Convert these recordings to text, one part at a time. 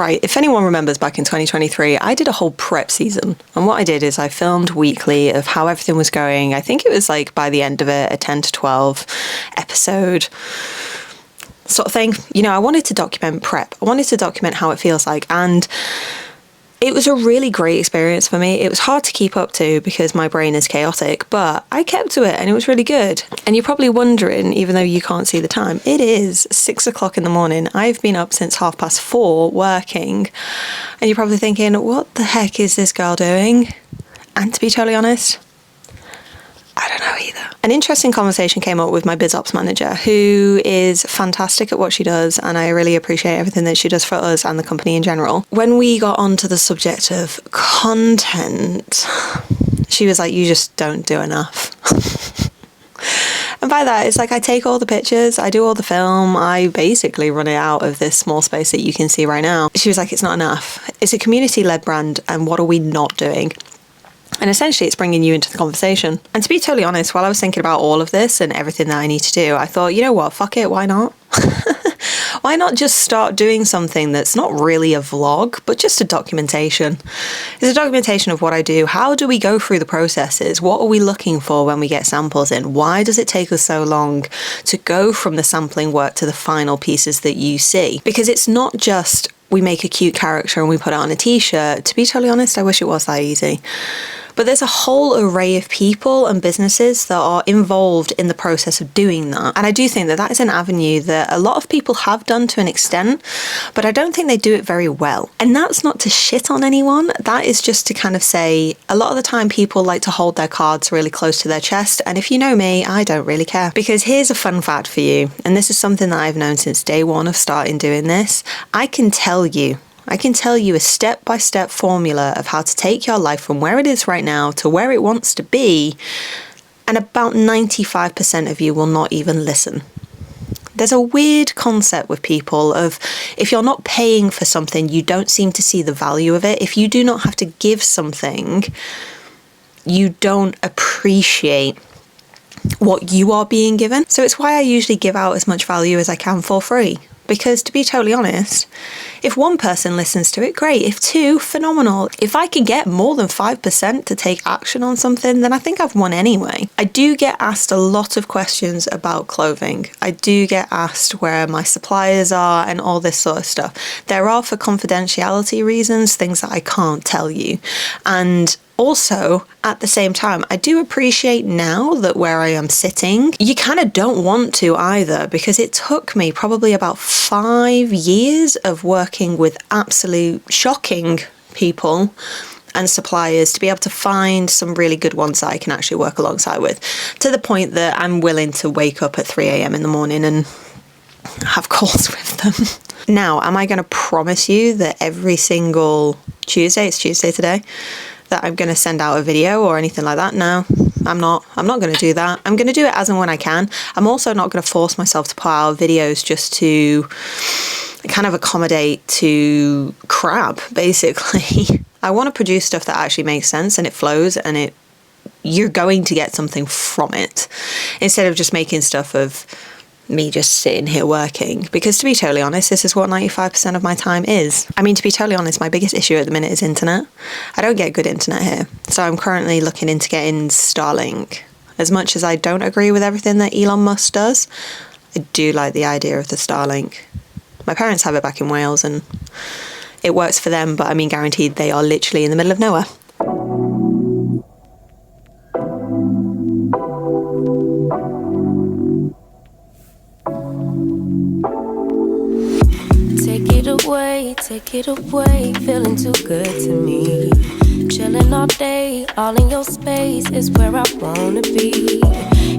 Right, if anyone remembers back in 2023, I did a whole prep season. And what I did is I filmed weekly of how everything was going. I think it was like by the end of it, a 10 to 12 episode sort of thing. You know, I wanted to document prep. I wanted to document how it feels like. And it was a really great experience for me. It was hard to keep up to because my brain is chaotic, but I kept to it and it was really good. And you're probably wondering, even though you can't see the time, it is 6 o'clock in the morning. I've been up since 4:30 working. And you're probably thinking, what the heck is this girl doing? And to be totally honest, I don't know either. An interesting conversation came up with my biz ops manager, who is fantastic at what she does, and I really appreciate everything that she does for us and the company in general. When we got onto the subject of content, she was like, you just don't do enough. And by that, it's like I take all the pictures, I do all the film, I basically run it out of this small space that you can see right now. She was like, it's not enough. It's a community-led brand, and what are we not doing? And essentially it's bringing you into the conversation. And to be totally honest, while I was thinking about all of this and everything that I need to do, I thought, you know what, fuck it, why not? Why not just start doing something that's not really a vlog, but just a documentation? It's a documentation of what I do. How do we go through the processes? What are we looking for when we get samples in? Why does it take us so long to go from the sampling work to the final pieces that you see? Because it's not just we make a cute character and we put it on a t-shirt. To be totally honest, I wish it was that easy. But there's a whole array of people and businesses that are involved in the process of doing that. And I do think that that is an avenue that a lot of people have done to an extent, but I don't think they do it very well. And that's not to shit on anyone. That is just to kind of say, a lot of the time people like to hold their cards really close to their chest. And if you know me, I don't really care. Because here's a fun fact for you. And this is something that I've known since day one of starting doing this. I can tell you a step-by-step formula of how to take your life from where it is right now to where it wants to be, and about 95% of you will not even listen. There's a weird concept with people of if you're not paying for something, you don't seem to see the value of it. If you do not have to give something, you don't appreciate what you are being given. So it's why I usually give out as much value as I can for free. Because to be totally honest, if one person listens to it, great. If two, phenomenal. If I can get more than 5% to take action on something, then I think I've won anyway. I do get asked a lot of questions about clothing. I do get asked where my suppliers are and all this sort of stuff. There are, for confidentiality reasons, things that I can't tell you. And also, at the same time, I do appreciate now that where I am sitting, you kind of don't want to either, because it took me probably about 5 years of working with absolute shocking people and suppliers to be able to find some really good ones that I can actually work alongside with, to the point that I'm willing to wake up at 3 a.m. in the morning and have calls with them. Now, am I going to promise you that every single Tuesday, it's Tuesday today, that I'm going to send out a video or anything like that? No, I'm not going to do that. I'm going to do it as and when I can. I'm also not going to force myself to put out videos just to kind of accommodate to crap, basically. I want to produce stuff that actually makes sense and it flows and you're going to get something from it, instead of just making stuff of me just sitting here working. Because to be totally honest, this is what 95% of my time is. I mean, to be totally honest, my biggest issue at the minute is internet. I don't get good internet here. So I'm currently looking into getting Starlink. As much as I don't agree with everything that Elon Musk does, I do like the idea of the Starlink. My parents have it back in Wales and it works for them, but I mean guaranteed they are literally in the middle of nowhere. Take it away, feeling too good to me. Chilling all day, all in your space is where I wanna be.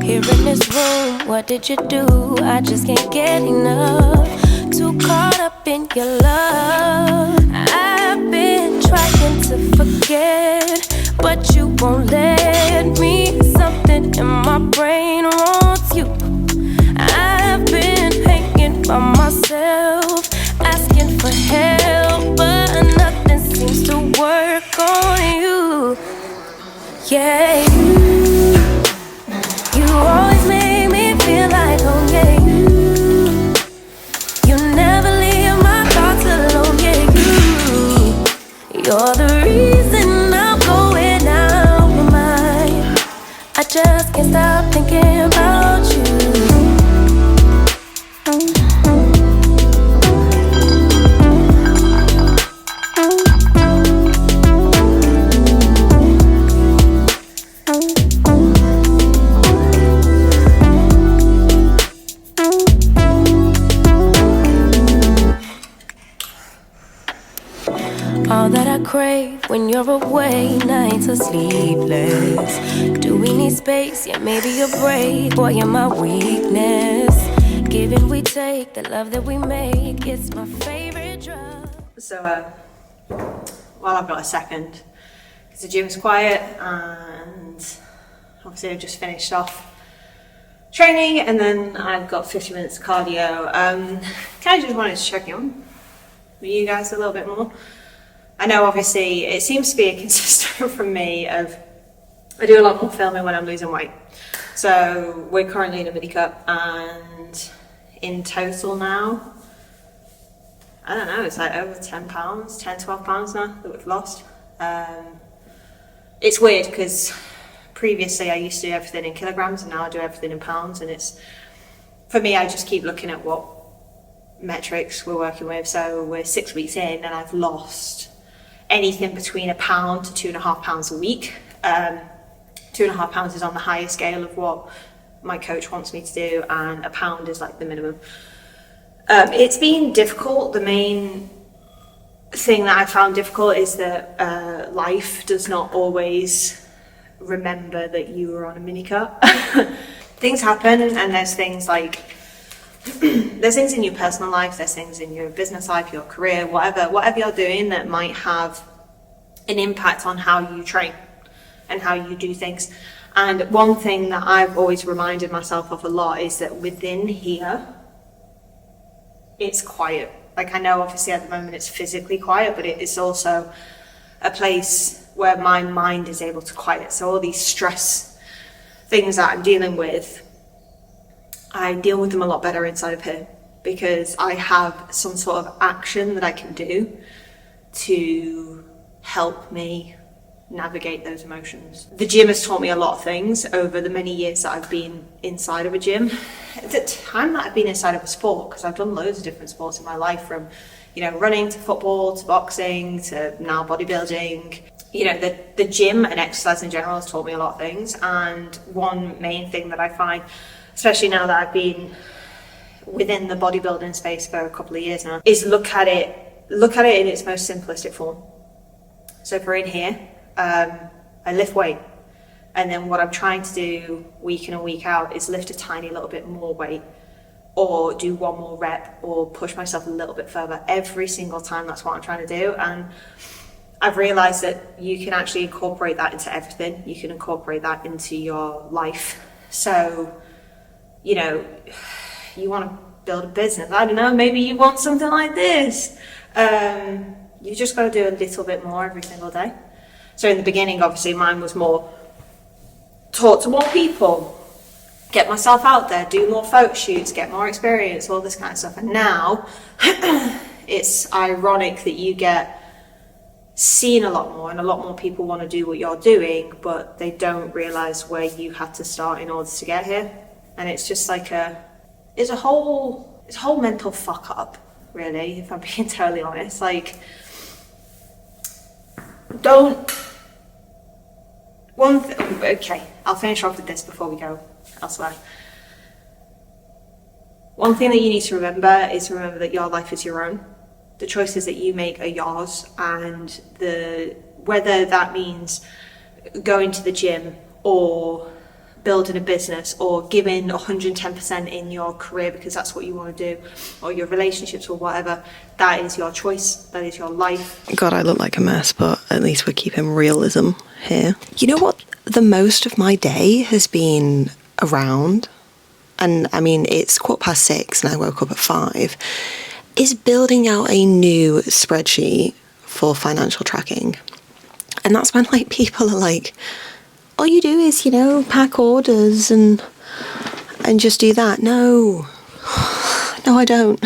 Here in this room, what did you do? I just can't get enough. Too caught up in your love. I've been trying to forget, but you won't let me. Something in my brain wants you. I've been hanging by myself, asking for help, but nothing seems to work on you. Yeah, you always make me feel like, oh yeah, you never leave my thoughts alone. Yeah, You're the reason I'm going out my mind. I just can't stop thinking about you. All that I crave when you're away, nights are sleepless. Do we need space? Yeah, maybe a break. Boy, you're my weakness. Giving we take, the love that we make, it's my favorite drug. So, while I've got a second, because the gym's quiet, and obviously I've just finished off training, and then I've got 50 minutes of cardio. Kind of just wanted to check in with you guys a little bit more. I know obviously it seems to be a consistent from me of I do a lot more filming when I'm losing weight. So we're currently in a mini cup, and in total now, I don't know, it's like over 10 pounds, 10, 12 pounds now that we've lost. It's weird because previously I used to do everything in kilograms, and now I do everything in pounds, and it's, for me, I just keep looking at what metrics we're working with. So we're 6 weeks in, and I've lost anything between £1 to £2.5 a week. £2.5 is on the higher scale of what my coach wants me to do, and £1 is like the minimum. It's been difficult. The main thing that I found difficult is that life does not always remember that you were on a mini cut. Things happen, and there's things like there's things in your personal life, there's things in your business life, your career, whatever you're doing that might have an impact on how you train and how you do things. And one thing that I've always reminded myself of a lot is that within here, it's quiet. Like, I know obviously at the moment it's physically quiet, but it is also a place where my mind is able to quiet. So all these stress things that I'm dealing with, I deal with them a lot better inside of here, because I have some sort of action that I can do to help me navigate those emotions. The gym has taught me a lot of things over the many years that I've been inside of a gym. The time that I've been inside of a sport, because I've done loads of different sports in my life, from, you know, running to football to boxing to now bodybuilding. You know, the gym and exercise in general has taught me a lot of things. And one main thing that I find, especially now that I've been within the bodybuilding space for a couple of years now, is look at it in its most simplistic form. So if we're in here, I lift weight, and then what I'm trying to do week in and week out is lift a tiny little bit more weight, or do one more rep, or push myself a little bit further. Every single time, that's what I'm trying to do. And I've realized that you can actually incorporate that into everything. You can incorporate that into your life. So, you know, you want to build a business, I don't know, maybe you want something like this. You just got to do a little bit more every single day. So in the beginning, obviously, mine was more talk to more people, get myself out there, do more photo shoots, get more experience, all this kind of stuff. And now it's ironic that you get seen a lot more, and a lot more people want to do what you're doing, but they don't realize where you had to start in order to get here. And it's just like it's a whole mental fuck up, really, if I'm being totally honest. Like, okay, I'll finish off with this before we go elsewhere. One thing that you need to remember is that your life is your own. The choices that you make are yours, and whether that means going to the gym or building a business or giving 110% in your career because that's what you want to do, or your relationships or whatever, that is your choice, that is your life. God, I look like a mess, but at least we're keeping realism here. You know what? The most of my day has been around, and I mean, it's 6:15 and I woke up at 5, is building out a new spreadsheet for financial tracking. And that's when, like, people are like, all you do is, you know, pack orders and just do that. No, I don't.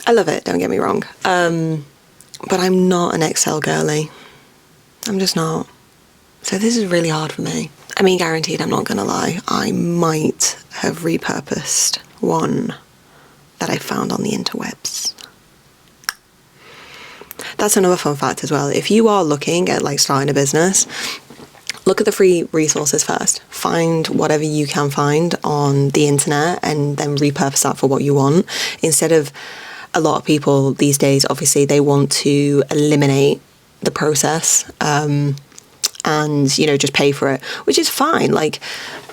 I love it, don't get me wrong. But I'm not an Excel girly. I'm just not. So this is really hard for me. I mean, guaranteed, I'm not going to lie. I might have repurposed one that I found on the interwebs. That's another fun fact as well. If you are looking at like starting a business, look at the free resources first. Find whatever you can find on the internet and then repurpose that for what you want. Instead of a lot of people these days, obviously, they want to eliminate the process and, you know, just pay for it, which is fine. Like,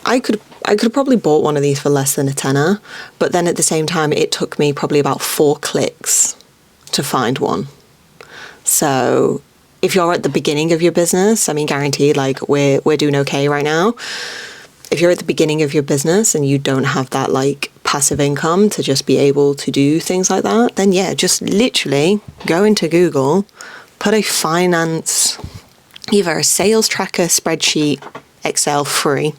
I could have probably bought one of these for less than a tenner, but then at the same time, it took me probably about 4 clicks to find one. So if you're at the beginning of your business, I mean, guaranteed, like we're doing okay right now. If you're at the beginning of your business and you don't have that like passive income to just be able to do things like that, then yeah, just literally go into Google, put a finance, either a sales tracker, spreadsheet, Excel free,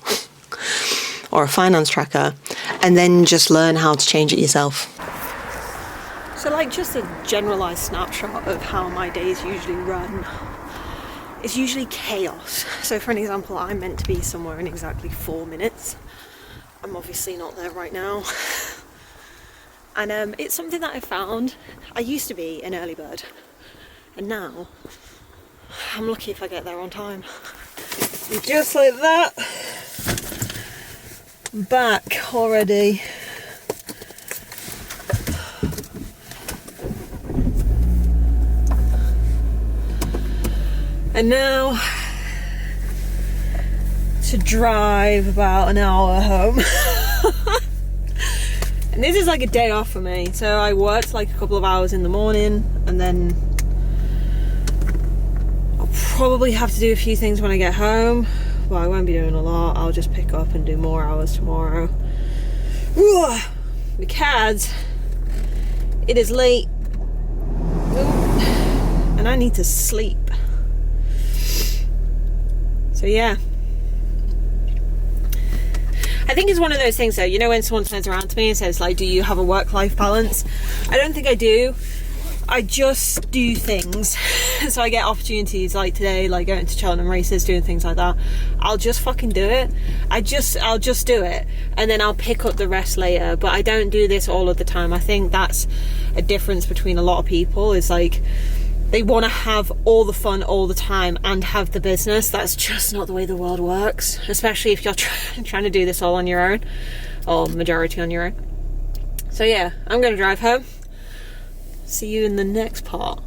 or a finance tracker, and then just learn how to change it yourself. So like just a generalised snapshot of how my days usually run. It's usually chaos. So for an example, I'm meant to be somewhere in exactly 4 minutes. I'm obviously not there right now. And it's something that I found. I used to be an early bird. And now, I'm lucky if I get there on time. And just like that, back already. And now to drive about an hour home. And this is like a day off for me. So I worked like a couple of hours in the morning, and then I'll probably have to do a few things when I get home. Well, I won't be doing a lot. I'll just pick up and do more hours tomorrow. Because it is late and I need to sleep. So yeah, I think it's one of those things though, you know, when someone turns around to me and says like, do you have a work-life balance? I don't think I do. I just do things. So I get opportunities like today, like going to Cheltenham races, doing things like that. I'll just fucking do it. I'll just do it, and then I'll pick up the rest later. But I don't do this all of the time. I think that's a difference between a lot of people, is like they want to have all the fun all the time and have the business. That's just not the way the world works, especially if you're trying to do this all on your own, or majority on your own. So yeah, I'm going to drive home. See you in the next part.